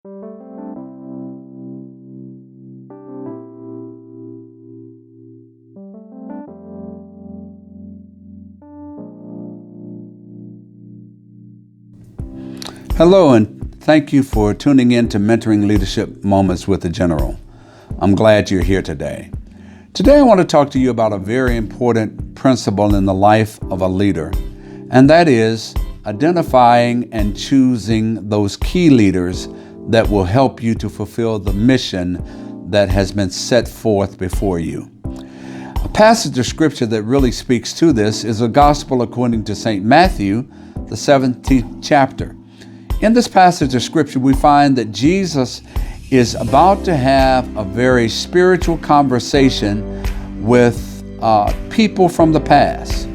Hello, and thank you for tuning in to Mentoring Leadership Moments with the General. I'm glad you're here today. Today I want to talk to you about a very important principle in the life of a leader, and that is identifying and choosing those key leaders that will help you to fulfill the mission that has been set forth before you. A passage of scripture that really speaks to this is the Gospel according to St. Matthew, the 17th chapter. In this passage of scripture, we find that Jesus is about to have a very spiritual conversation with people from the past.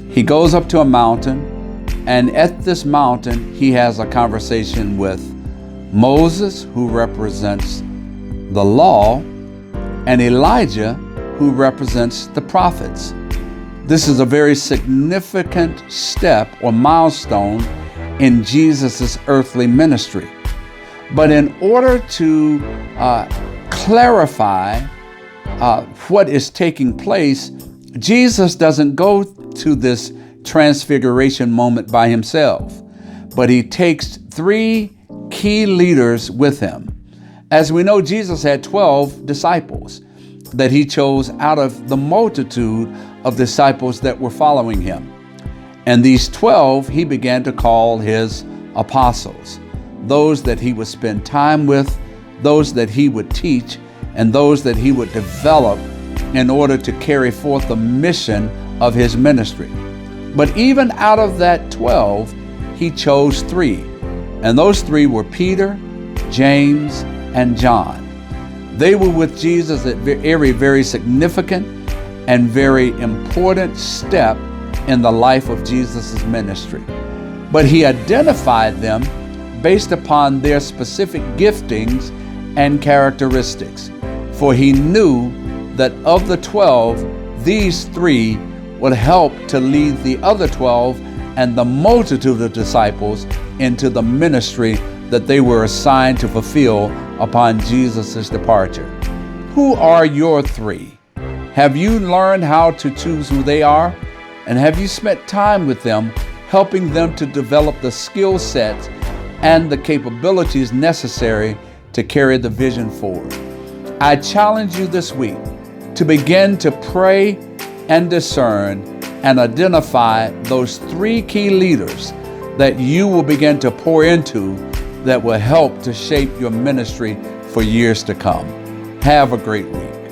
He goes up to a mountain, and at this mountain, he has a conversation with Moses, who represents the law, and Elijah, who represents the prophets. This is a very significant step or milestone in Jesus' earthly ministry. But in order to clarify what is taking place, Jesus doesn't go to this transfiguration moment by himself, but he takes 3 key leaders with him. As we know, Jesus had 12 disciples that he chose out of the multitude of disciples that were following him. And these 12, he began to call his apostles, those that he would spend time with, those that he would teach, and those that he would develop in order to carry forth the mission of his ministry. But even out of that 12, he chose 3. And those 3 were Peter, James, and John. They were with Jesus at every very significant and very important step in the life of Jesus' ministry. But he identified them based upon their specific giftings and characteristics. For he knew that of the 12, these 3 would help to lead the other 12 and the multitude of disciples into the ministry that they were assigned to fulfill upon Jesus' departure. Who are your 3? Have you learned how to choose who they are? And have you spent time with them, helping them to develop the skill sets and the capabilities necessary to carry the vision forward? I challenge you this week to begin to pray and discern and identify those 3 key leaders that you will begin to pour into that will help to shape your ministry for years to come. Have a great week.